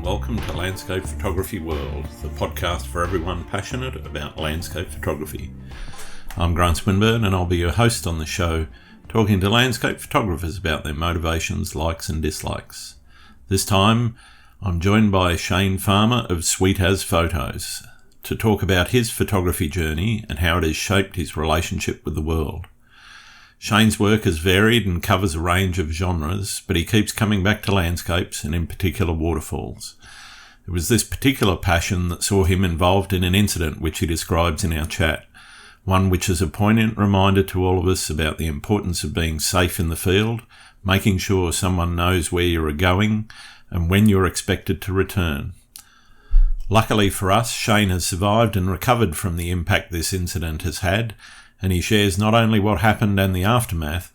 welcome to Landscape Photography World, the podcast for everyone passionate about landscape photography. I'm Grant Swinburne and I'll be your host on the show, talking to landscape photographers about their motivations, likes and dislikes. This time, I'm joined by Shane Farmer of Sweet As Photos to talk about his photography journey and how it has shaped his relationship with the world. Shane's work is varied and covers a range of genres, but he keeps coming back to landscapes and in particular waterfalls. It was this particular passion that saw him involved in an incident which he describes in our chat, one which is a poignant reminder to all of us about the importance of being safe in the field, making sure someone knows where you are going and when you're expected to return. Luckily for us, Shane has survived and recovered from the impact this incident has had, and he shares not only what happened and the aftermath,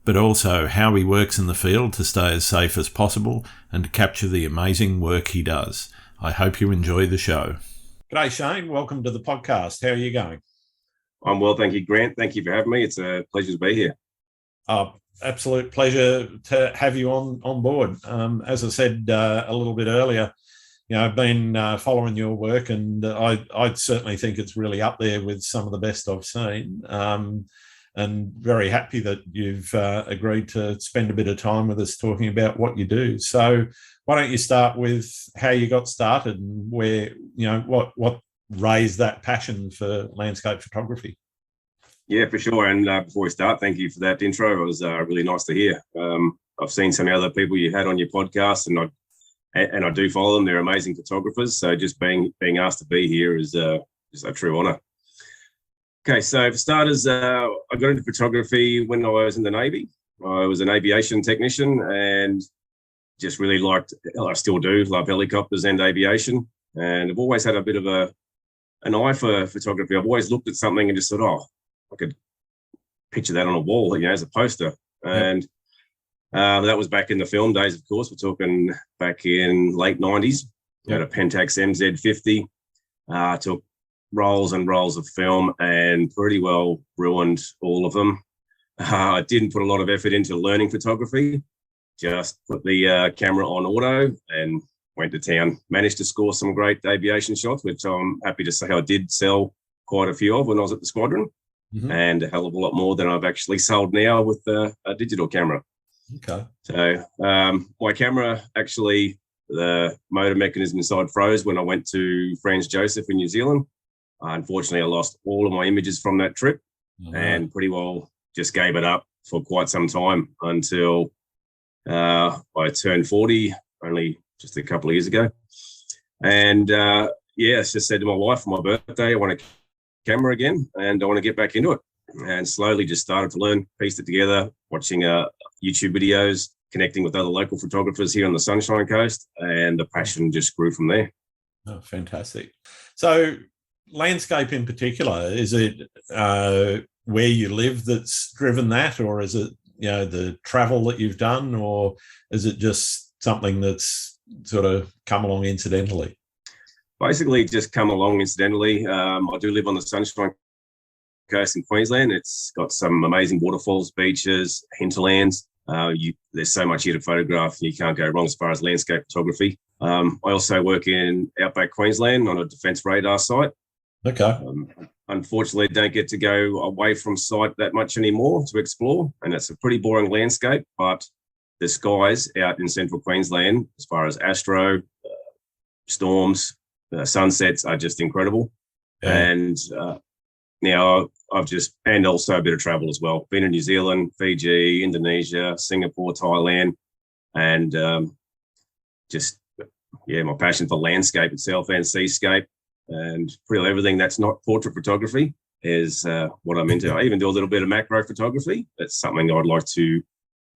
but also how he works in the field to stay as safe as possible and to capture the amazing work he does. I hope you enjoy the show. G'day Shane, welcome to the podcast. How are you going? I'm well, thank you, Grant. Thank you for having me. It's a pleasure to be here. Absolute pleasure to have you on board. As I said a little bit earlier, I've been following your work, and I certainly think it's really up there with some of the best I've seen. And very happy that you've agreed to spend a bit of time with us talking about what you do. So why don't you start with how you got started and where, what raised that passion for landscape photography? Yeah, for sure. And before we start, thank you for that intro. It was really nice to hear. I've seen some other people you had on your podcast, and I do follow them. They're amazing photographers. So just being asked to be here is just a true honour. Okay, so for starters, I got into photography when I was in the Navy. I was an aviation technician and just really I still do, love helicopters and aviation. And I've always had a bit of an eye for photography. I've always looked at something and just thought, I could picture that on a wall, as a poster. And that was back in the film days, of course. We're talking back in late 90s. Had a Pentax MZ50, took rolls and rolls of film and pretty well ruined all of them. I didn't put a lot of effort into learning photography, just put the camera on auto and went to town. Managed to score some great aviation shots, which I'm happy to say I did sell quite a few of when I was at the squadron, and a hell of a lot more than I've actually sold now with a digital camera. Okay. So my camera, actually, the motor mechanism inside froze when I went to Franz Josef in New Zealand. Unfortunately, I lost all of my images from that trip and pretty well just gave it up for quite some time until I turned 40, only just a couple of years ago. And I just said to my wife for my birthday, I want a camera again and I want to get back into it. And slowly just started to learn, pieced it together, watching YouTube videos, connecting with other local photographers here on the Sunshine Coast, and the passion just grew from there. Oh, fantastic. So landscape in particular, is it where you live that's driven that, or is it, the travel that you've done, or is it just something that's sort of come along incidentally? Basically just come along incidentally. I do live on the Sunshine Coast in Queensland. It's got some amazing waterfalls, beaches, hinterlands. There's so much here to photograph. You can't go wrong as far as landscape photography. I also work in outback Queensland on a defence radar site. Okay. Unfortunately, don't get to go away from site that much anymore to explore, and it's a pretty boring landscape. But the skies out in central Queensland, as far as astro, storms, sunsets, are just incredible. Yeah. And now and also a bit of travel as well. Been in New Zealand, Fiji, Indonesia, Singapore, Thailand, and my passion for landscape itself and seascape and pretty much everything that's not portrait photography is what I'm into. I even do a little bit of macro photography. That's something I'd like to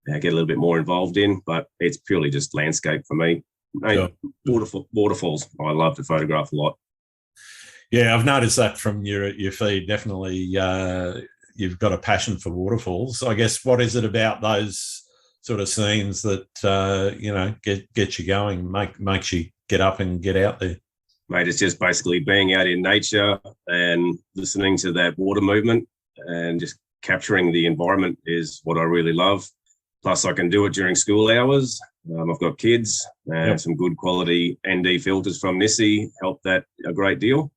get a little bit more involved in, but it's purely just landscape for me. Sure. Waterfalls, I love to photograph a lot. Yeah, I've noticed that from your feed. Definitely, you've got a passion for waterfalls. I guess, what is it about those sort of scenes that get you going, makes you get up and get out there? Mate, it's just basically being out in nature and listening to that water movement and just capturing the environment is what I really love. Plus, I can do it during school hours. I've got kids, and some good quality ND filters from Nissi help that a great deal.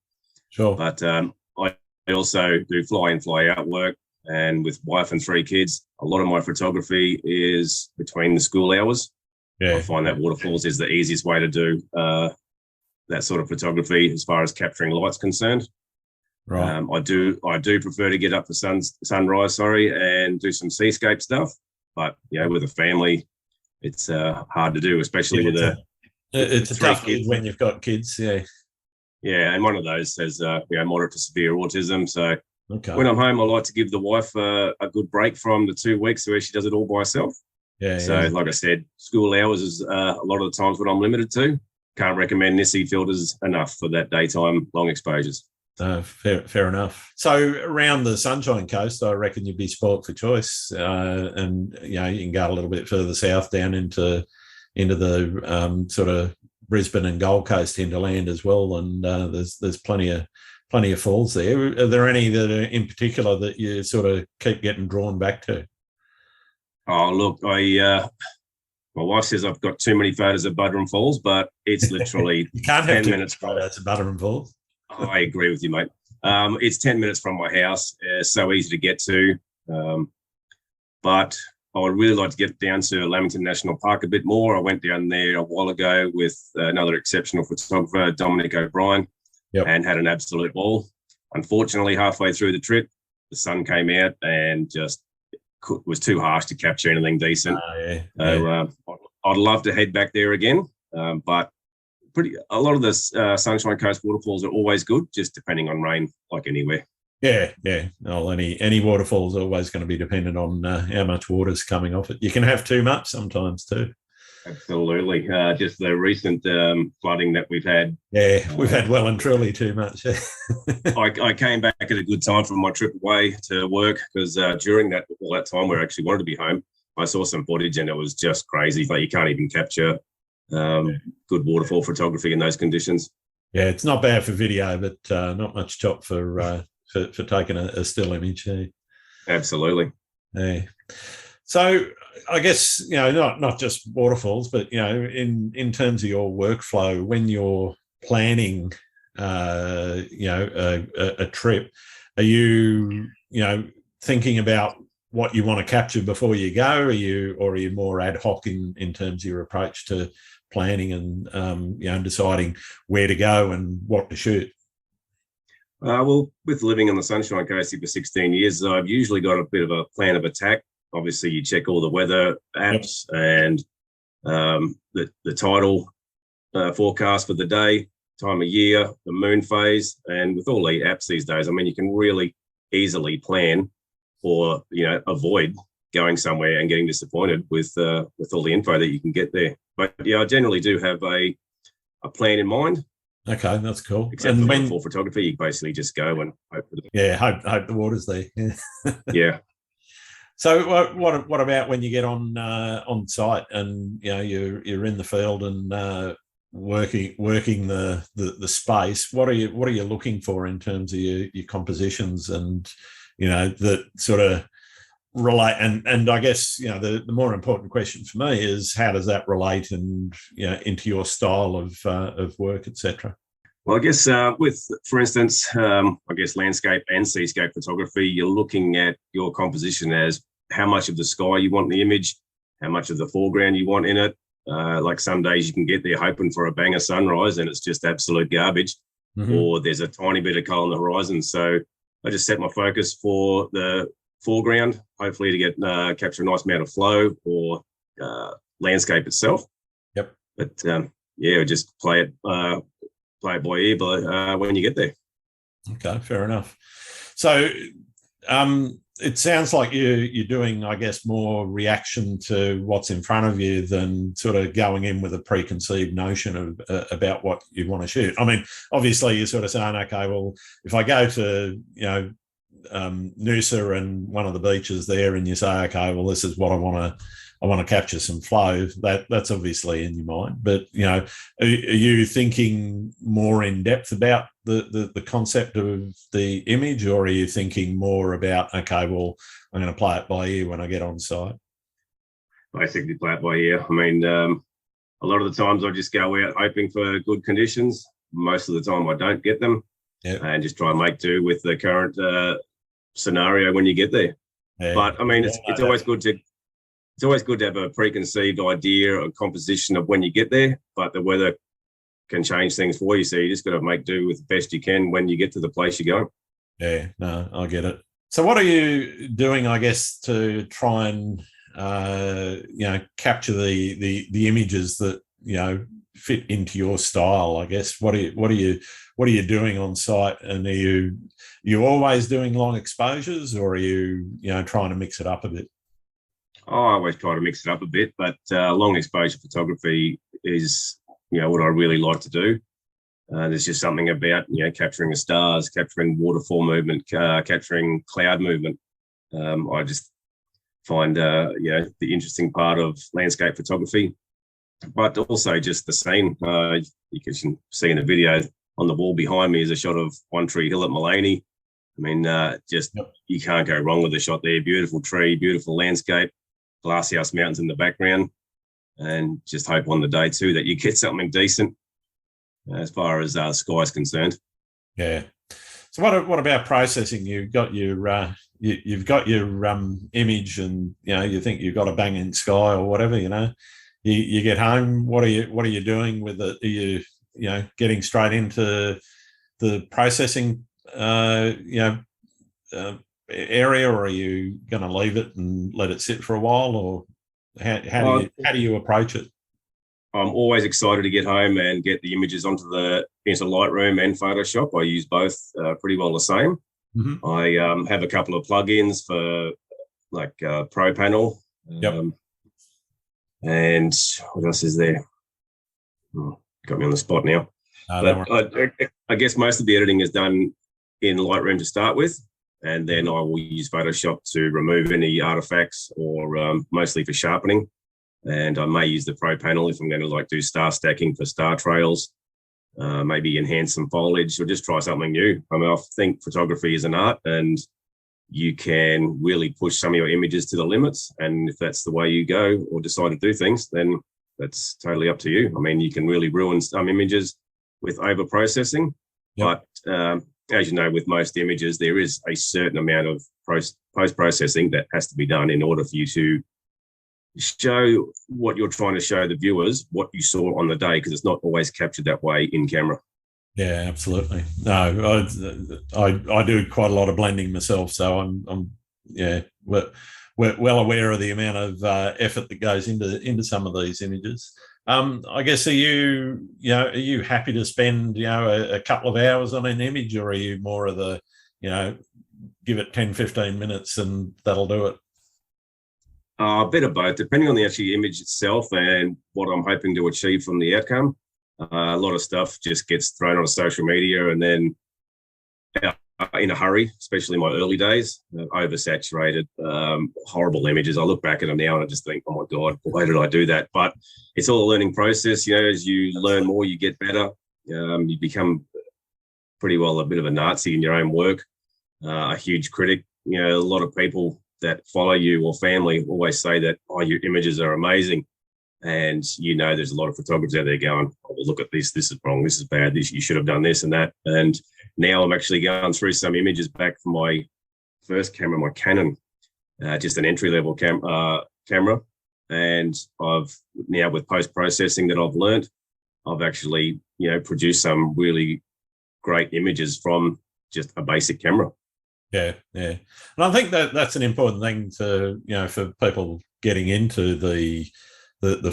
Sure. But I also do fly in, fly out work. And with wife and 3 kids, a lot of my photography is between the school hours. Yeah. I find that Waterfalls is the easiest way to do that sort of photography as far as capturing light's concerned. Right. I do prefer to get up for sunrise, and do some seascape stuff. But with a family, it's hard to do, especially with it's a tough gig when you've got kids. Yeah. Yeah, and one of those has moderate to severe autism. So when I'm home, I like to give the wife a good break from the 2 weeks where she does it all by herself. Yeah. So like I said, school hours is a lot of the times what I'm limited to. Can't recommend Nissi filters enough for that daytime long exposures. Fair enough. So around the Sunshine Coast, I reckon you'd be spoilt for choice, and you can go a little bit further south down into the sort of Brisbane and Gold Coast hinterland as well. And there's plenty of falls there. Are there any that are in particular that you sort of keep getting drawn back to? Oh, look, my wife says I've got too many photos of Buderim Falls, but it's literally you can't have 10 minutes photos of Buderim Falls. I agree with you, mate. It's 10 minutes from my house. It's so easy to get to. But I would really like to get down to Lamington National Park a bit more. I went down there a while ago with another exceptional photographer, Dominic O'Brien, and had an absolute ball. Unfortunately, halfway through the trip, the sun came out and just was too harsh to capture anything decent. So I'd love to head back there again, but a lot of the Sunshine Coast waterfalls are always good, just depending on rain, like anywhere. Yeah. Well, any waterfall's always going to be dependent on how much water's coming off it. You can have too much sometimes too. Absolutely. Just the recent flooding that we've had. Yeah, we've had well and truly too much. I came back at a good time from my trip away to work because during that time where I actually wanted to be home, I saw some footage and it was just crazy. Like you can't even capture good waterfall photography in those conditions. Yeah, it's not bad for video, but not much chop for taking a still image. Yeah. Absolutely. Yeah. So I guess not just waterfalls, but in terms of your workflow when you're planning a trip, are you thinking about what you want to capture before you go? Are you more ad hoc in terms of your approach to planning and deciding where to go and what to shoot? Well, with living on the Sunshine Coast for 16 years, I've usually got a bit of a plan of attack. Obviously, you check all the weather apps and the tidal forecast for the day, time of year, the moon phase. And with all the apps these days, I mean, you can really easily plan or, avoid going somewhere and getting disappointed with all the info that you can get there. But, yeah, I generally do have a plan in mind. Okay, that's cool. Except for photography, you basically just go and hope for hope the water's there. Yeah. So what about when you get on site and you're in the field and working the space? What are you looking for in terms of your compositions and that sort of relate? And I guess the more important question for me is how does that relate and into your style of work, etc. Well, I guess for instance, landscape and seascape photography, you're looking at your composition as how much of the sky you want in the image, how much of the foreground you want in it. Like some days you can get there hoping for a banger sunrise and it's just absolute garbage, or there's a tiny bit of colour on the horizon. So I just set my focus for the foreground, hopefully to get capture a nice amount of flow or landscape itself. Yep. But just play it by ear when you get there. Okay, fair enough. So it sounds like you're doing, I guess, more reaction to what's in front of you than sort of going in with a preconceived notion of about what you want to shoot. I mean, obviously you're sort of saying, okay, well, if I go to, Noosa and one of the beaches there and you say, okay, well, this is what I want to capture some flow, that's obviously in your mind. But, are you thinking more in depth about the concept of the image, or are you thinking more about, okay, well, I'm going to play it by ear when I get on site? basically play it by ear. I mean, a lot of the times I just go out hoping for good conditions. Most of the time I don't get them, and just try and make do with the current scenario when you get there. Yeah. But I mean, it's always good to have a preconceived idea or composition of when you get there, but the weather can change things for you. So you just got to make do with the best you can when you get to the place you're going. Yeah, no, I get it. So what are you doing, I guess, to try and capture the images that fit into your style? I guess what are you doing on site, and are you always doing long exposures, or are you trying to mix it up a bit? I always try to mix it up a bit, but long exposure photography is what I really like to do. There's just something about capturing the stars, capturing waterfall movement, capturing cloud movement. I just find the interesting part of landscape photography, but also just the scene. You can see in the video on the wall behind me is a shot of One Tree Hill at Mullaney. I mean, you can't go wrong with the shot there. Beautiful tree, beautiful landscape, Glasshouse Mountains in the background, and just hope on the day too that you get something decent as far as sky is concerned. Yeah. So what about processing? You've got your image, and you think you've got a banging sky or whatever. You get home. What are you doing with it? Are you getting straight into the processing area, or are you going to leave it and let it sit for a while, or how do you approach it? I'm always excited to get home and get the images into Lightroom and Photoshop. I use both pretty well the same. Mm-hmm. I have a couple of plugins for Pro Panel. And what else is there? Got me on the spot now. I guess most of the editing is done in Lightroom to start with, and then I will use Photoshop to remove any artifacts, or mostly for sharpening. And I may use the Pro Panel if I'm going to do star stacking for star trails, maybe enhance some foliage, or just try something new. I mean, I think photography is an art, and you can really push some of your images to the limits. And if that's the way you go or decide to do things, then that's totally up to you. I mean, you can really ruin some images with over processing, but as you know, with most images, there is a certain amount of post-processing that has to be done in order for you to show what you're trying to show the viewers, what you saw on the day, because it's not always captured that way in camera. Yeah, absolutely. No, I do quite a lot of blending myself, so I'm we're well aware of the amount of effort that goes into some of these images. I guess are you happy to spend a couple of hours on an image, or are you more of the give it 10-15 minutes and that'll do it? A bit of both, depending on the actual image itself and what I'm hoping to achieve from the outcome. A lot of stuff just gets thrown on social media, and then in a hurry, especially in my early days, oversaturated, horrible images. I look back at them now and I just think, oh my God, why did I do that? But it's all a learning process. As you learn more, you get better. You become pretty well a bit of a Nazi in your own work, a huge critic. A lot of people that follow you or family always say that, oh, your images are amazing. And there's a lot of photographers out there going, oh, well, look at this is wrong, this is bad, you should have done this and that. And now I'm actually going through some images back from my first camera, my Canon, just an entry-level camera. And I've now, with post-processing that I've learned, I've actually, produced some really great images from just a basic camera. Yeah. And I think that's an important thing to, for people getting into the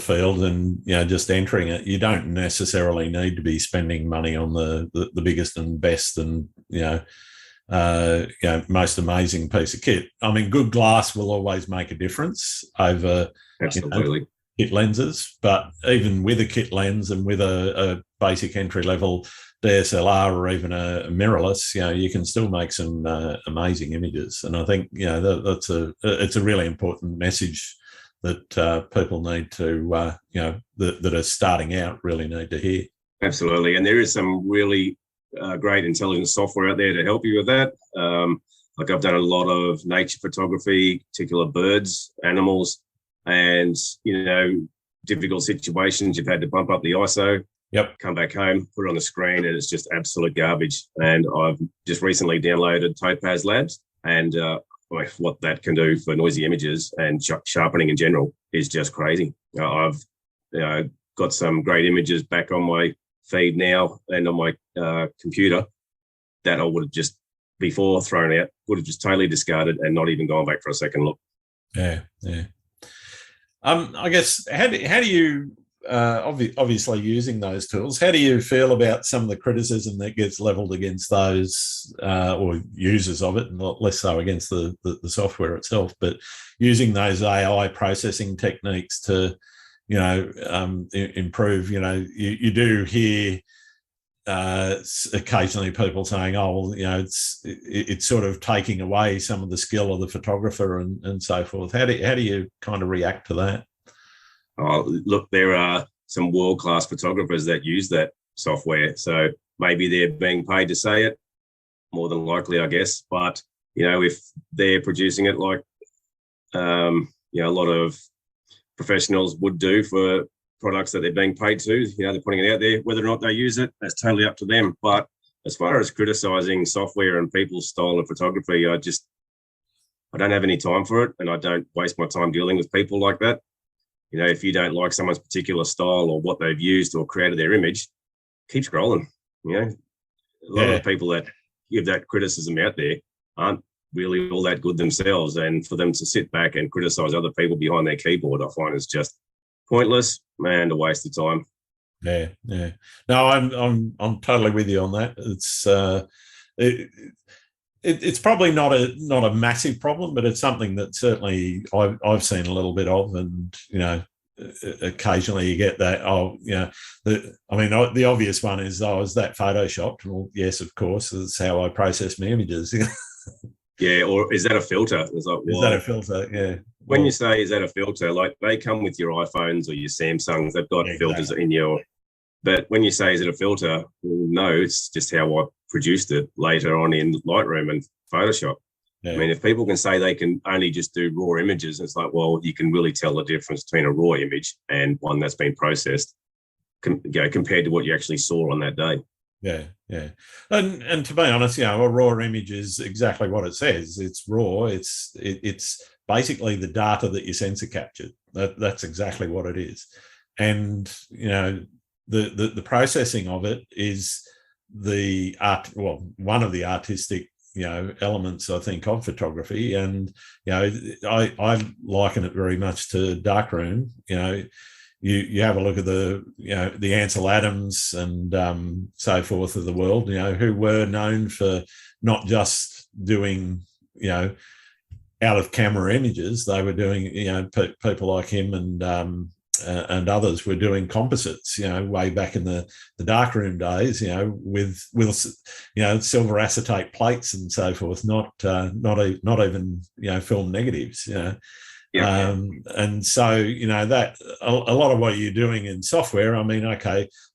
field and, just entering it. You don't necessarily need to be spending money on the biggest and best and, most amazing piece of kit. I mean, good glass will always make a difference over kit lenses, but even with a kit lens and with a basic entry level DSLR or even a mirrorless, you can still make some amazing images. And I think, it's a really important message that people need to, that are starting out really need to hear. Absolutely. And there is some really great intelligent software out there to help you with that. I've done a lot of nature photography, particular birds, animals, and difficult situations, you've had to bump up the ISO. Yep. Come back home, put it on the screen, and it's just absolute garbage. And I've just recently downloaded Topaz Labs, and what that can do for noisy images and sharpening in general is just crazy. I've got some great images back on my feed now and on my computer that I would have just before thrown out, would have just totally discarded and not even gone back for a second look. Yeah. I guess how do you obviously using those tools, how do you feel about some of the criticism that gets levelled against those or users of it, and less so against the software itself, but using those AI processing techniques to improve? You do hear occasionally people saying, "Oh, well, it's sort of taking away some of the skill of the photographer and so forth." How do you kind of react to that? Oh, look, there are some world-class photographers that use that software, so maybe they're being paid to say it. More than likely, I guess. But if they're producing it like a lot of professionals would do for products that they're being paid to, they're putting it out there. Whether or not they use it, that's totally up to them. But as far as criticizing software and people's style of photography, I don't have any time for it, and I don't waste my time dealing with people like that. If you don't like someone's particular style or what they've used or created their image, keep scrolling. A lot of the people that give that criticism out there aren't really all that good themselves, and for them to sit back and criticize other people behind their keyboard, I find is just pointless and a waste of time. Yeah. No, I'm totally with you on that. It's probably not a massive problem, but it's something that certainly I've seen a little bit of, and occasionally you get that. The obvious one is, is that photoshopped? Well, yes, of course, that's how I process my images. Yeah, or is that a filter? It's like, is that a filter? Yeah. When you say, is that a filter, like they come with your iPhones or your Samsungs, they've got filters in your. But when you say, is it a filter? Well, no, it's just how I produced it later on in Lightroom and Photoshop. Yeah. I mean, if people can say they can only just do raw images, it's like, well, you can really tell the difference between a raw image and one that's been processed compared to what you actually saw on that day. Yeah. And to be honest, a raw image is exactly what it says. It's raw. It's basically the data that your sensor captured. That's exactly what it is. And, the processing of it is one of the artistic, elements, I think, of photography. And, I liken it very much to darkroom. You have a look at the Ansel Adams and so forth of the world, who were known for not just doing, out of camera images. They were doing, people like him and others were doing composites, way back in the darkroom days, with silver acetate plates and so forth, not even film negatives, Yeah. And so, that a lot of what you're doing in software, a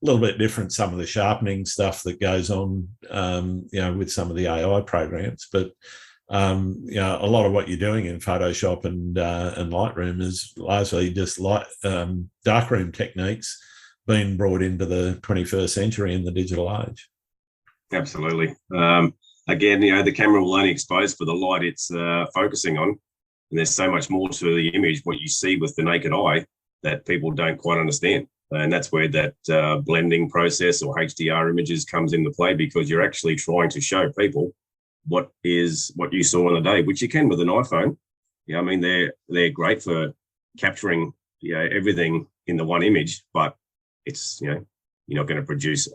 little bit different, some of the sharpening stuff that goes on, with some of the AI programs, but a lot of what you're doing in Photoshop and Lightroom is largely just darkroom techniques being brought into the 21st century in the digital age. Absolutely. Again, the camera will only expose for the light it's focusing on. And there's so much more to the image, what you see with the naked eye, that people don't quite understand. And that's where that blending process or HDR images comes into play, because you're actually trying to show people what you saw on the day, which you can with an iPhone. They're great for capturing everything in the one image, but it's you're not going to produce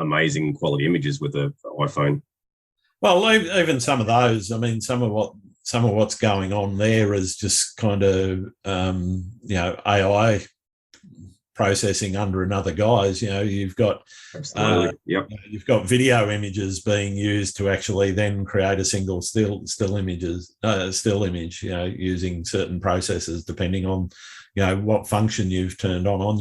amazing quality images with an iPhone. Well, even some of those, some of what's going on there is just kind of AI processing under another guise. You've got you've got video images being used to actually then create a single still image, using certain processes depending on what function you've turned on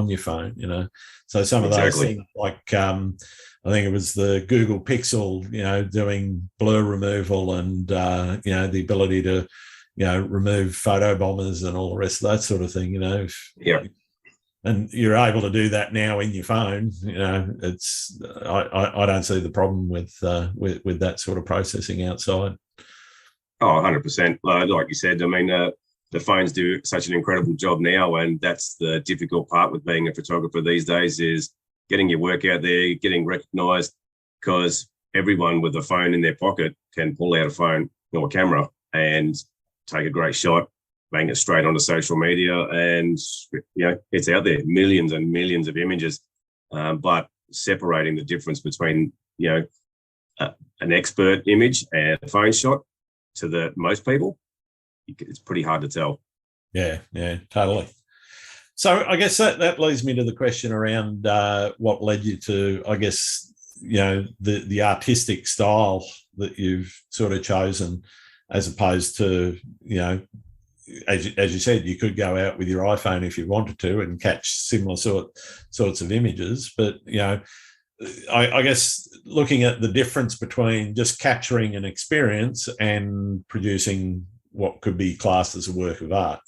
your phone. So some of those things, like I think it was the Google Pixel, doing blur removal and the ability to remove photo bombers and all the rest of that sort of thing. Yeah. And you're able to do that now in your phone. It's I don't see the problem with that sort of processing outside. Oh, 100%. Like you said, I mean, the phones do such an incredible job now, and that's the difficult part with being a photographer these days is getting your work out there, getting recognised, because everyone with a phone in their pocket can pull out a phone or a camera and take a great shot, bang it straight onto social media, and it's out there, millions and millions of images. But separating the difference between an expert image and a phone shot to most people, it's pretty hard to tell. Yeah, totally. So I guess that leads me to the question around what led you to, I guess, the artistic style that you've sort of chosen, as opposed to, as you said, you could go out with your iPhone if you wanted to and catch similar sorts of images. But, I guess looking at the difference between just capturing an experience and producing what could be classed as a work of art,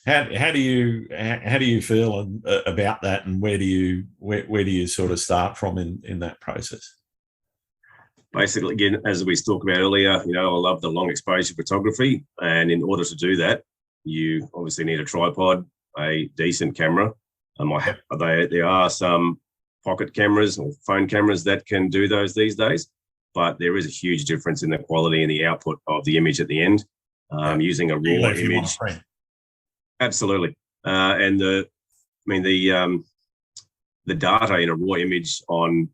how do you feel about that, and where do you sort of start from in that process? Basically, again, as we talked about earlier, I love the long exposure photography, and in order to do that, you obviously need a tripod, a decent camera. There are some pocket cameras or phone cameras that can do those these days, but there is a huge difference in the quality and the output of the image at the end. Using a raw image, absolutely, and the data in a raw image on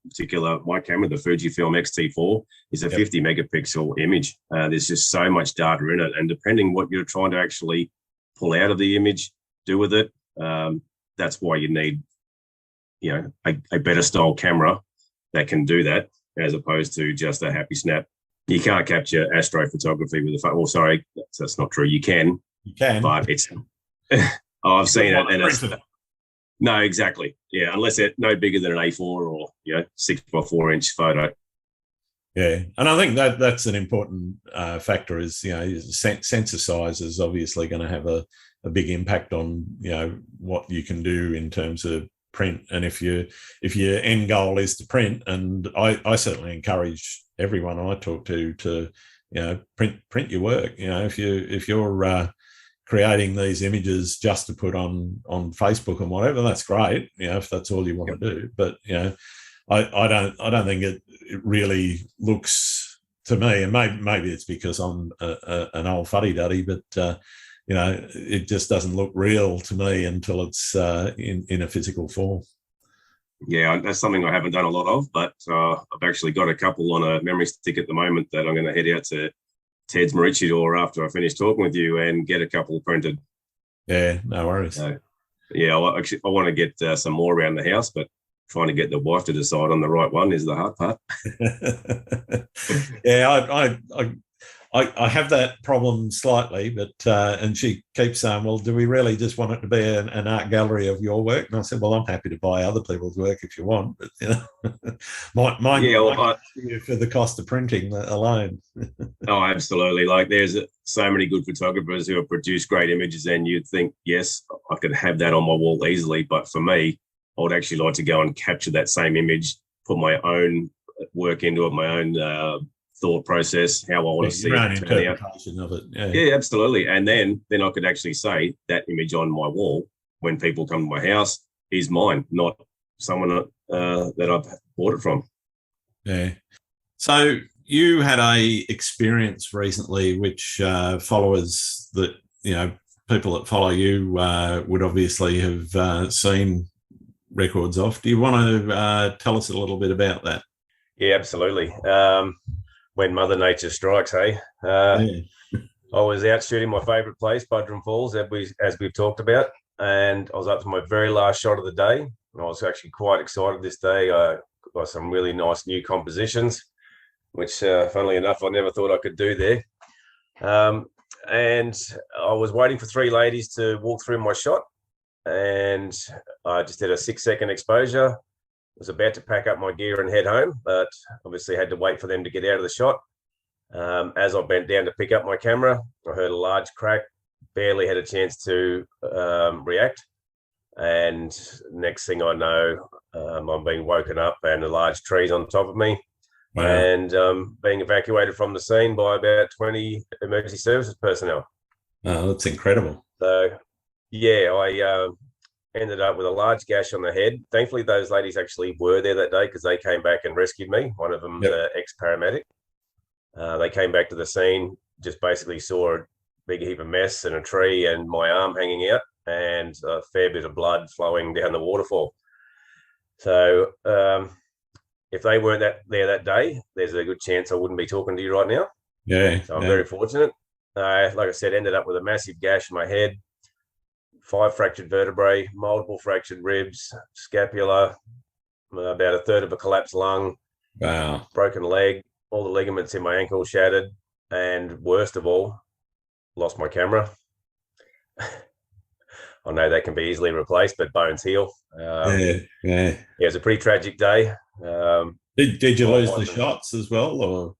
my camera, the Fujifilm X-T4, is a 50 megapixel image. There's just so much data in it, and depending what you're trying to actually pull out of the image, do with it, that's why you need a better style camera that can do that, as opposed to just a happy snap. You can't capture astrophotography with a phone. Well, sorry, that's not true. You can, but it's. I've seen it, and it's. No, exactly. Yeah, unless it's no bigger than an A4 or 6x4 inch photo. Yeah, and I think that's an important factor. Is sensor size is obviously going to have a big impact on what you can do in terms of print. And if your end goal is to print, and I certainly encourage everyone I talk to print your work. If you're creating these images just to put on Facebook and whatever, that's great. If that's all you want to do. But I don't think it really looks to me, and maybe it's because I'm an old fuddy-duddy, but it just doesn't look real to me until it's in a physical form. Yeah, that's something I haven't done a lot of, but I've actually got a couple on a memory stick at the moment that I'm going to head out to Ted's Maroochydore after I finish talking with you and get a couple printed. Yeah, no worries. I want to get some more around the house, but trying to get the wife to decide on the right one is the hard part. Yeah, I have that problem slightly, but and she keeps saying, well, do we really just want it to be an art gallery of your work? And I said, well, I'm happy to buy other people's work if you want, but mine for the cost of printing alone. Oh, absolutely. Like there's so many good photographers who have produced great images, and you'd think, yes, I could have that on my wall easily. But for me, I would actually like to go and capture that same image, put my own work into it, my own thought process, how I want to see it turn out. Of it. Yeah, absolutely. And then I could actually say that image on my wall when people come to my house is mine, not someone that I've bought it from. Yeah. So you had a experience recently, which followers that people that follow you would obviously have seen records of. Do you want to tell us a little bit about that? Yeah, absolutely. When Mother Nature strikes, hey. I was out shooting my favourite place, Waterfalls, as we've talked about, and I was up to my very last shot of the day. And I was actually quite excited this day. I got some really nice new compositions, which, funnily enough, I never thought I could do there. And I was waiting for three ladies to walk through my shot, and I just did a 6-second exposure. Was about to pack up my gear and head home, but obviously had to wait for them to get out of the shot. As I bent down to pick up my camera, I heard a large crack, barely had a chance to react. And next thing I know, I'm being woken up and a large tree's on top of me. Wow. And being evacuated from the scene by about 20 emergency services personnel. Oh, that's incredible. So, yeah, I ended up with a large gash on the head. Thankfully, those ladies actually were there that day because they came back and rescued me. One of them, the ex-paramedic. They came back to the scene, just basically saw a big heap of mess and a tree and my arm hanging out and a fair bit of blood flowing down the waterfall. So if they weren't there that day, there's a good chance I wouldn't be talking to you right now. Yeah. So I'm very fortunate. Like I said, ended up with a massive gash in my head, 5 fractured vertebrae, multiple fractured ribs, scapula, about a third of a collapsed lung, broken leg, all the ligaments in my ankle shattered, and worst of all, lost my camera. I know that can be easily replaced, but bones heal. It was a pretty tragic day. Did you lose the shots as well, or?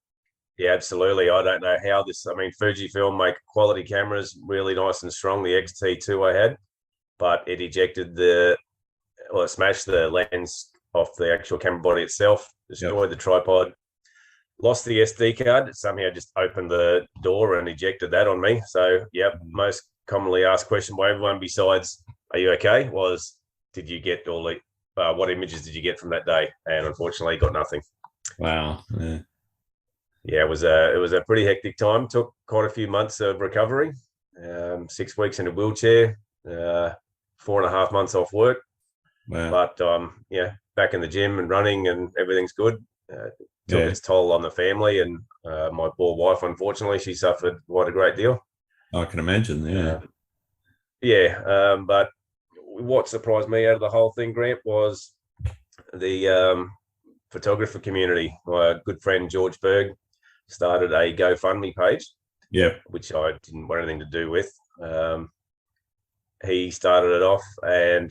Yeah, absolutely. I don't know how this. I mean, Fujifilm make quality cameras, really nice and strong. The XT2 I had, but it it smashed the lens off the actual camera body itself, destroyed the tripod, lost the SD card. It somehow just opened the door and ejected that on me. So, most commonly asked question by everyone besides, "Are you okay?" was, "Did you get all the what images did you get from that day?" And unfortunately, got nothing. Wow. Yeah, it was a pretty hectic time. Took quite a few months of recovery. 6 weeks in a wheelchair, 4.5 months off work. Wow. But back in the gym and running and everything's good. Took its toll on the family and my poor wife. Unfortunately, she suffered quite a great deal. I can imagine. But what surprised me out of the whole thing, Grant, was the photographer community. My good friend George Berg started a GoFundMe page, which I didn't want anything to do with. He started it off and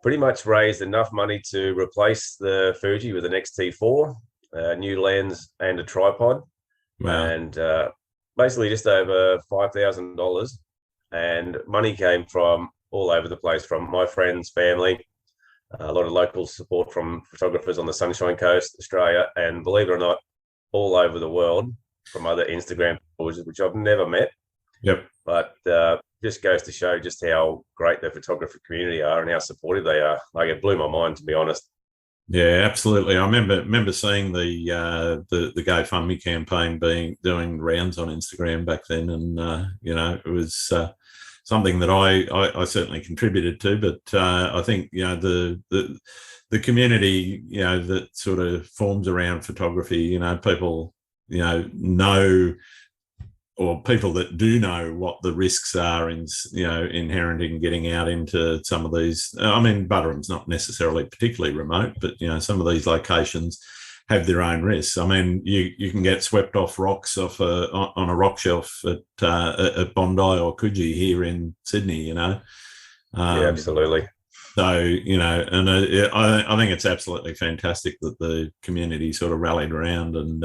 pretty much raised enough money to replace the Fuji with an XT4, a new lens and a tripod. Wow. And basically just over $5,000. And money came from all over the place, from my friends, family, a lot of local support from photographers on the Sunshine Coast, Australia, and believe it or not, all over the world from other Instagram pages, which I've never met. But just goes to show just how great the photographer community are and how supportive they are. Like, it blew my mind, to be honest. Yeah, absolutely. I remember seeing the GoFundMe campaign doing rounds on Instagram back then, and it was something that I certainly contributed to. But I think the community that sort of forms around photography, people know, or people that do know what the risks are inherent in getting out into some of these. I mean, Butterham's not necessarily particularly remote, but some of these locations have their own risks. I mean, you can get swept off rocks on a rock shelf at Bondi or Coogee here in Sydney. Absolutely. So I think it's absolutely fantastic that the community sort of rallied around and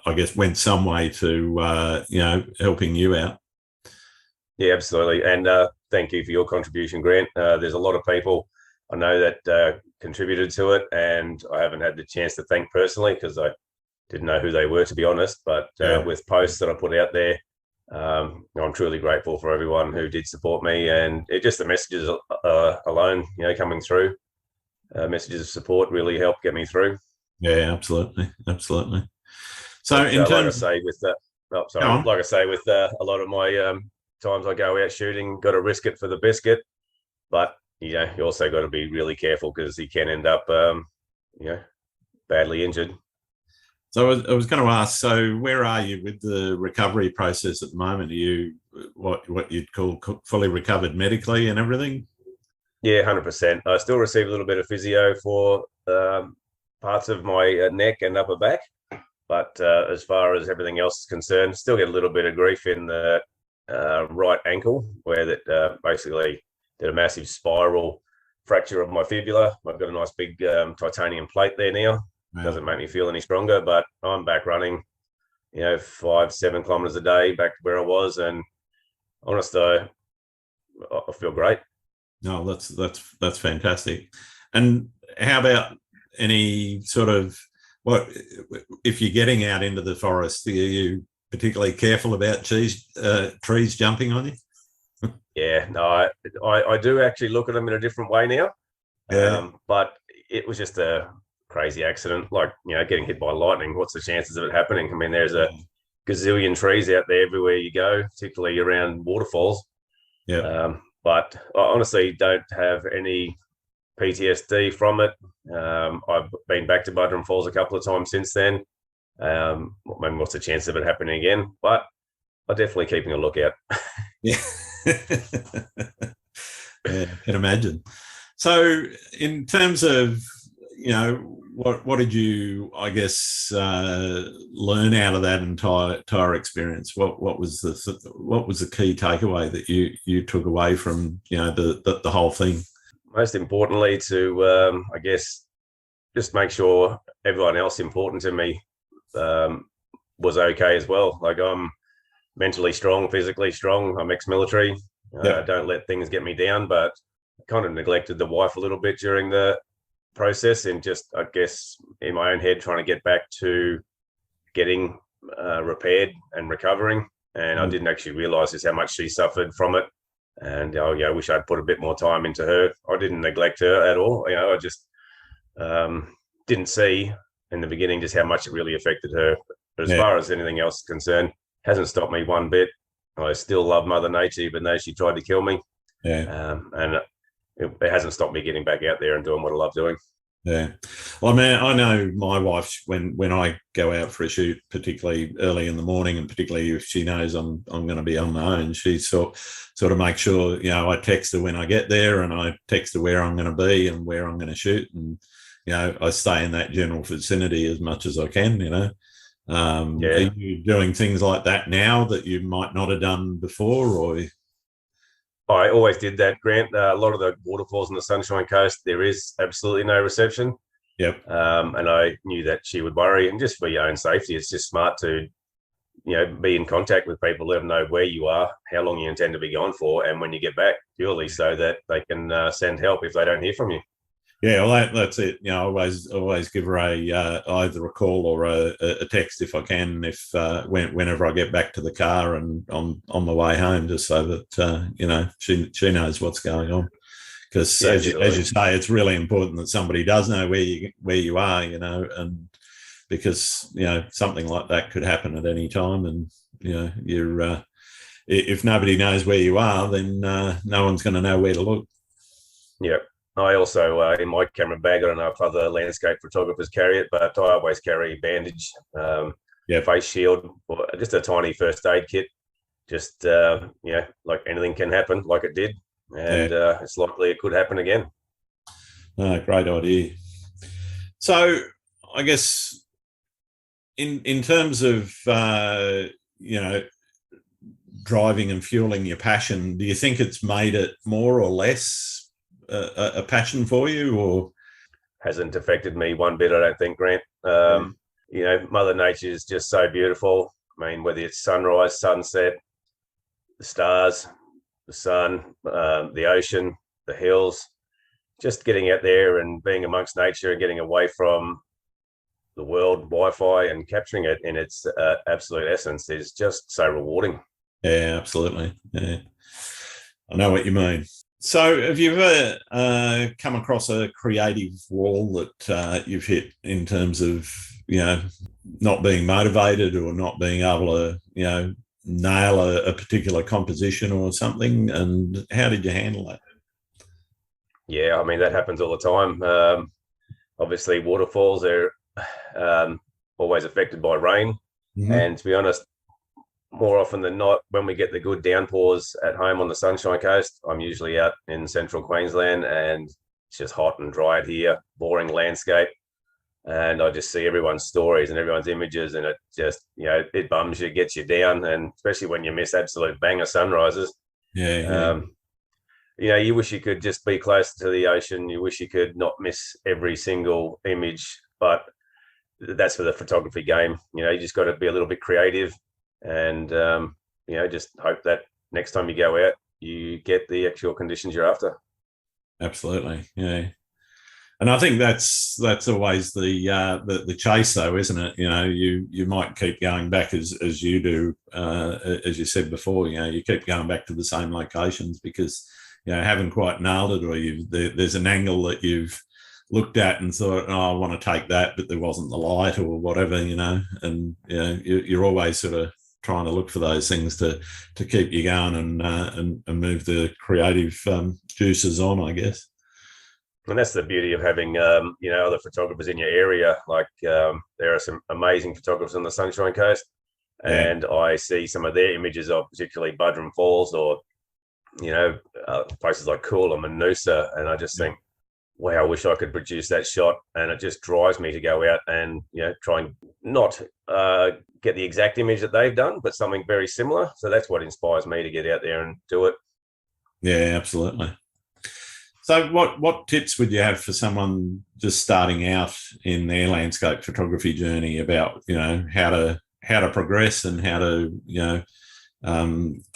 I guess went some way to helping you out. Yeah, absolutely. And thank you for your contribution, Grant. There's a lot of people I know that contributed to it, and I haven't had the chance to thank personally because I didn't know who they were, to be honest. But with posts that I put out there, I'm truly grateful for everyone who did support me, and just the messages alone, coming through, messages of support really helped get me through. Yeah, absolutely. So, but, like I say, with a lot of my times I go out shooting, got to risk it for the biscuit, but you also got to be really careful because you can end up, badly injured. So I was going to ask, so where are you with the recovery process at the moment? Are you what you'd call fully recovered medically and everything? Yeah, 100%. I still receive a little bit of physio for parts of my neck and upper back. But as far as everything else is concerned, still get a little bit of grief in the right ankle, where that basically did a massive spiral fracture of my fibula. I've got a nice big titanium plate there now. doesn't make me feel any stronger, but I'm back running, 5-7 kilometers a day back to where I was. And honestly, I feel great. No, that's fantastic. And how about any sort of, what if you're getting out into the forest, are you particularly careful about trees jumping on you? Yeah, no, I do actually look at them in a different way now. Yeah. But it was just a crazy accident, like, getting hit by lightning. What's the chances of it happening? I mean, there's a gazillion trees out there everywhere you go, particularly around waterfalls. Yeah. But I honestly don't have any PTSD from it. I've been back to Buderim Falls a couple of times since then. Maybe what's the chance of it happening again? But I'm definitely keeping a lookout. Yeah. Yeah, I can imagine. So in terms of, what did you, I guess, learn out of that entire experience? What was the key takeaway that you took away from, the whole thing? Most importantly, to I guess just make sure everyone else important to me was okay as well. Like, I'm mentally strong, physically strong. I'm ex-military. Don't let things get me down, but kind of neglected the wife a little bit during the process, and just, I guess, in my own head, trying to get back to getting repaired and recovering. And I didn't actually realize just how much she suffered from it. And I wish I'd put a bit more time into her. I didn't neglect her at all. I just didn't see in the beginning just how much it really affected her. But as far as anything else is concerned, hasn't stopped me one bit. I still love Mother Nature, even though she tried to kill me. And it hasn't stopped me getting back out there and doing what I love doing. Yeah. Well, man, I know my wife, when I go out for a shoot, particularly early in the morning, and particularly if she knows I'm going to be on my own, she sort of makes sure, I text her when I get there, and I text her where I'm going to be and where I'm going to shoot. And, I stay in that general vicinity as much as I can, Are you doing things like that now that you might not have done before, or? I always did that, Grant. A lot of the waterfalls on the Sunshine Coast, there is absolutely no reception. Yep. And I knew that she would worry, and just for your own safety, it's just smart to, be in contact with people, let them know where you are, how long you intend to be gone for, and when you get back, purely so that they can send help if they don't hear from you. Yeah, well, that's it. I always give her either a call or a text if I can, whenever I get back to the car and on my way home, just so that she knows what's going on. Because as you say, it's really important that somebody does know where you are, and because something like that could happen at any time, and you're if nobody knows where you are, then no one's going to know where to look. Yep. I also, in my camera bag, I don't know if other landscape photographers carry it, but I always carry a bandage, face shield, or just a tiny first aid kit. Just, like anything can happen, like it did. And it's likely it could happen again. Great idea. So I guess in terms of, driving and fueling your passion, do you think it's made it more or less a passion for you, or? Hasn't affected me one bit, I don't think, Grant. Mother Nature is just so beautiful. I mean, whether it's sunrise, sunset, the stars, the sun, the ocean, the hills, just getting out there and being amongst nature and getting away from the world Wi-Fi and capturing it in its absolute essence is just so rewarding. Yeah, absolutely. Yeah, I know what you mean. So have you ever come across a creative wall that you've hit in terms of, not being motivated or not being able to, nail a particular composition or something? And how did you handle that? Yeah, I mean, that happens all the time. Obviously, waterfalls are always affected by rain. Mm-hmm. And to be honest, more often than not, when we get the good downpours at home on the Sunshine Coast, I'm usually out in central Queensland, and it's just hot and dry out here, boring landscape. And I just see everyone's stories and everyone's images, and it just, it bums you, gets you down. And especially when you miss absolute banger sunrises. Yeah. You wish you could just be closer to the ocean. You wish you could not miss every single image. But that's for the photography game. You just got to be a little bit creative, and just hope that next time you go out, you get the actual conditions you're after. Absolutely, yeah. And I think that's always the chase, though, isn't it? You might keep going back as you do, as you said before. You keep going back to the same locations because haven't quite nailed it, or there's an angle that you've looked at and thought, oh, I want to take that, but there wasn't the light or whatever, and you're always sort of trying to look for those things to keep you going and move the creative juices on, I guess. And that's the beauty of having, other photographers in your area. Like there are some amazing photographers on the Sunshine Coast, and I see some of their images of particularly Waterfalls or, places like Coolum and Noosa, and I just think, wow, I wish I could produce that shot. And it just drives me to go out and, try and not get the exact image that they've done, but something very similar. So that's what inspires me to get out there and do it. Yeah, absolutely. So what tips would you have for someone just starting out in their landscape photography journey about, how to progress and how to,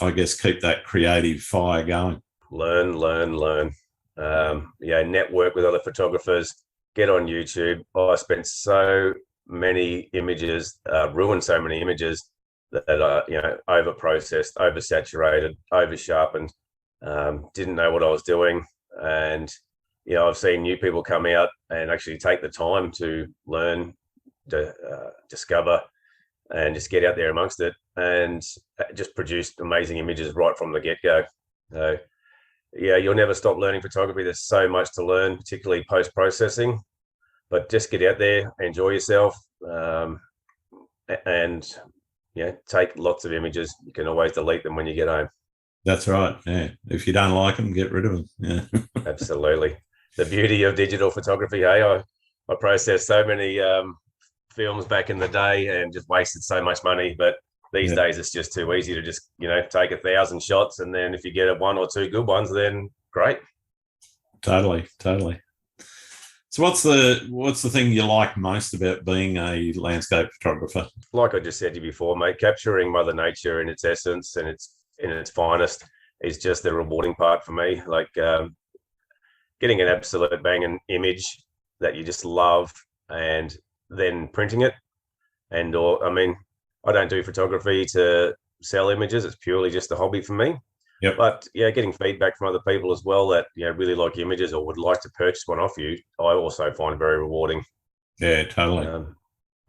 I guess, keep that creative fire going? Learn. Network with other photographers, get on YouTube. I spent so many images, ruined so many images that over processed, oversaturated, over sharpened, didn't know what I was doing. And I've seen new people come out and actually take the time to learn, to discover, and just get out there amongst it, and just produce amazing images right from the get-go. So you'll never stop learning photography. There's so much to learn, particularly post-processing, but just get out there, enjoy yourself, and take lots of images. You can always delete them when you get home. That's right. Yeah. If you don't like them, get rid of them. Yeah. Absolutely. The beauty of digital photography. Hey, I processed so many films back in the day and just wasted so much money. But these days, it's just too easy to just, take 1,000 shots. And then if you get one or two good ones, then great. Totally. So what's the thing you like most about being a landscape photographer? Like I just said to you before, mate, capturing Mother Nature in its essence and in its finest is just the rewarding part for me. Like getting an absolute banging image that you just love and then printing it. I don't do photography to sell images. It's purely just a hobby for me. Yep. But getting feedback from other people as well that really like images or would like to purchase one off you, I also find very rewarding. Yeah, totally.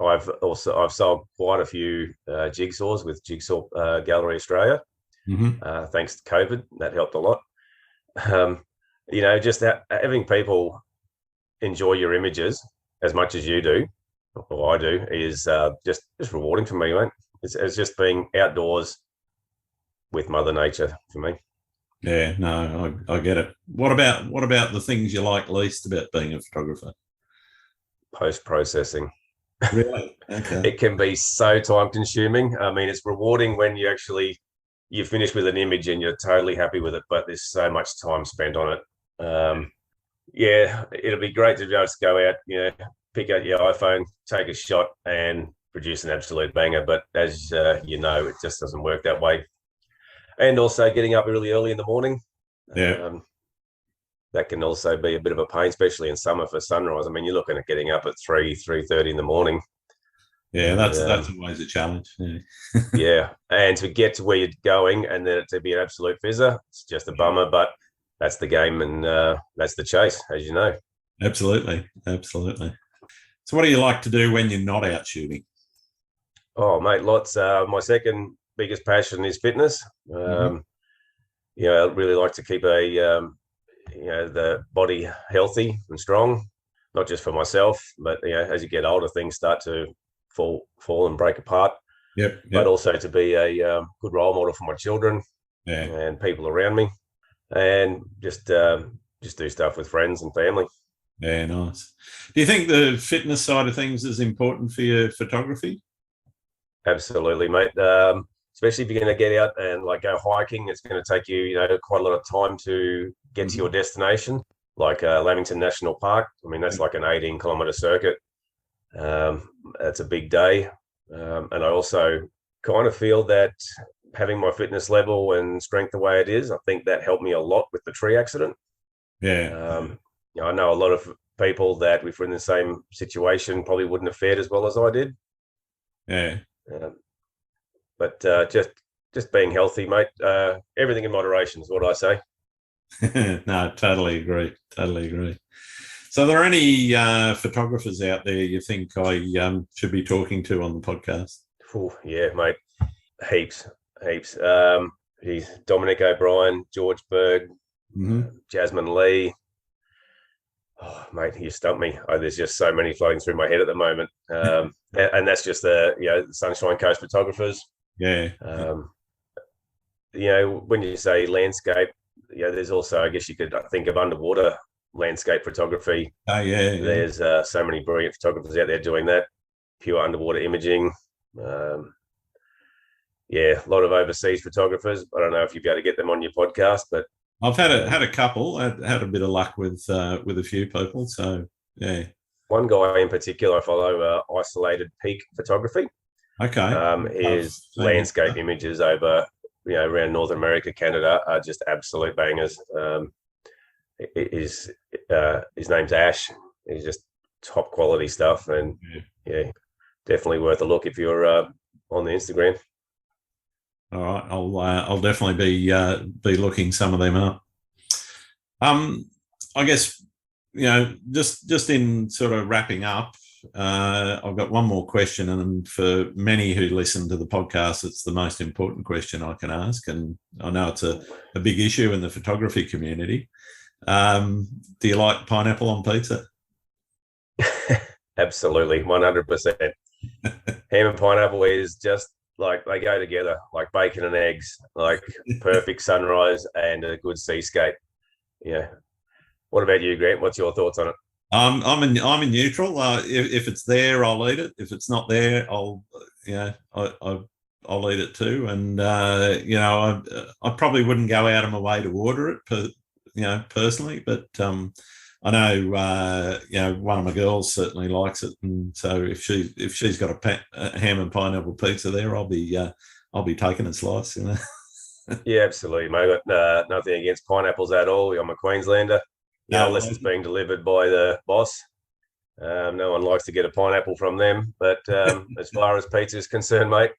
I've sold quite a few jigsaws with Jigsaw Gallery Australia. Mm-hmm. Thanks to COVID, that helped a lot. Just having people enjoy your images as much as you do, or I do, is just rewarding for me, mate. It's just being outdoors with Mother Nature for me. Yeah, no, I get it. What about the things you like least about being a photographer? Post-processing. Really? Okay. It can be so time-consuming. It's rewarding when you finish with an image and you're totally happy with it, but there's so much time spent on it. It'll be great to just go out, pick out your iPhone, take a shot and produce an absolute banger. But as it just doesn't work that way. And also getting up really early in the morning. Yeah. That can also be a bit of a pain, especially in summer for sunrise. You're looking at getting up at 3:30 in the morning. Yeah, that's always a challenge. Yeah. And to get to where you're going and then it to be an absolute fizzer, it's just a bummer, but that's the game and that's the chase, as you know. Absolutely. So what do you like to do when you're not out shooting? Oh, mate, lots. My second biggest passion is fitness. I really like to keep the body healthy and strong, not just for myself, but as you get older, things start to fall and break apart. Yep. But also to be a good role model for my children and people around me, and just do stuff with friends and family. Yeah, nice. Do you think the fitness side of things is important for your photography? Absolutely, mate. Especially if you're going to get out and go hiking, it's going to take you, quite a lot of time to get to your destination, like Lamington National Park. That's like an 18-kilometre circuit. That's a big day. And I also kind of feel that having my fitness level and strength the way it is, I think that helped me a lot with the tree accident. Yeah. I know a lot of people that if we're in the same situation probably wouldn't have fared as well as I did. Yeah. But just being healthy, mate. Everything in moderation is what I say. No, totally agree. Totally agree. So, are there any photographers out there you think I should be talking to on the podcast? Yeah, mate. Heaps. He's Dominic O'Brien, George Berg, Jasmine Lee. Oh, mate, you stumped me. There's just so many floating through my head at the moment. And that's just the Sunshine Coast photographers. Yeah. When you say landscape, there's also, I guess you could think of underwater landscape photography. Oh, yeah. There's so many brilliant photographers out there doing that, pure underwater imaging. A lot of overseas photographers. I don't know if you'd be able to get them on your podcast, but I've had a couple. I've had a bit of luck with a few people. So yeah. One guy in particular I follow, Isolated Peak Photography. Okay. His landscape images over around North America, Canada are just absolute bangers. His name's Ash. He's just top quality stuff, and definitely worth a look if you're on the Instagram. All right, I'll definitely be looking some of them up. I guess just in sort of wrapping up, I've got one more question, and for many who listen to the podcast, it's the most important question I can ask, and I know it's a big issue in the photography community. Do you like pineapple on pizza? Absolutely, 100%. Ham and pineapple is just like they go together, like bacon and eggs, like perfect sunrise and a good seascape. Yeah. What about you, Grant? What's your thoughts on it? I'm in neutral. If it's there, I'll eat it. If it's not there, I'll eat it too. And I probably wouldn't go out of my way to order it, personally, but I know one of my girls certainly likes it, and so if she's got a ham and pineapple pizza there, I'll be taking a slice. Yeah, absolutely, mate. Got nothing against pineapples at all. I'm a Queenslander. Unless it's being delivered by the boss. No one likes to get a pineapple from them. But as far as pizza is concerned, mate,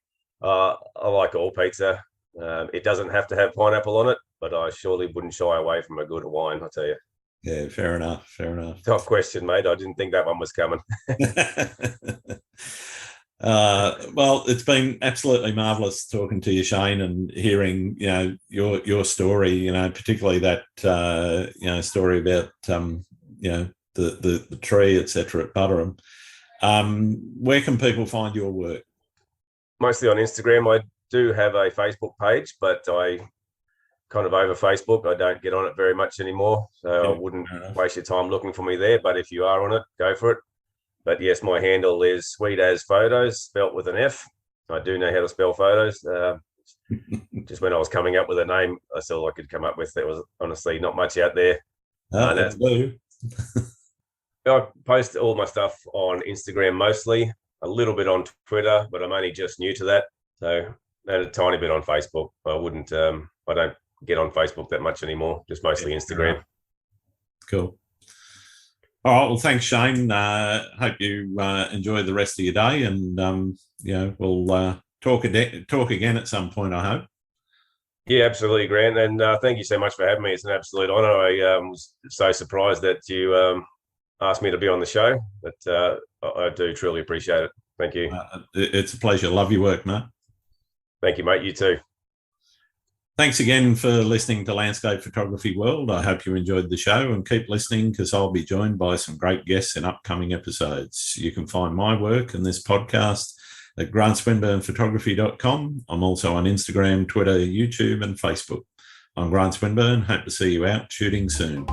I like all pizza. It doesn't have to have pineapple on it, but I surely wouldn't shy away from a good Hawaiian, I'll tell you. Yeah, fair enough. Tough question, mate. I didn't think that one was coming. Well, it's been absolutely marvellous talking to you, Shane, and hearing your story. Particularly that story about the tree, etc. at Butterham. Where can people find your work? Mostly on Instagram. I do have a Facebook page, but I kind of over Facebook. I don't get on it very much anymore, so I wouldn't waste your time looking for me there. But if you are on it, go for it. But yes, my handle is Sweet As Photos, spelt with an F. I do know how to spell photos. Just when I was coming up with a name, that's all I could come up with. There was honestly not much out there. That's blue. I post all my stuff on Instagram mostly, a little bit on Twitter, but I'm only just new to that. So and a tiny bit on Facebook. I don't get on Facebook that much anymore, just mostly Instagram. Cool. All right. Well, thanks, Shane. Hope you enjoy the rest of your day, and we'll talk again at some point, I hope. Yeah, absolutely, Grant. And thank you so much for having me. It's an absolute honour. I was so surprised that you asked me to be on the show, but I do truly appreciate it. Thank you. It's a pleasure. Love your work, mate. Thank you, mate. You too. Thanks again for listening to Landscape Photography World. I hope you enjoyed the show, and keep listening because I'll be joined by some great guests in upcoming episodes. You can find my work and this podcast at grantswinburnphotography.com. I'm also on Instagram, Twitter, YouTube, and Facebook. I'm Grant Swinburne. Hope to see you out shooting soon.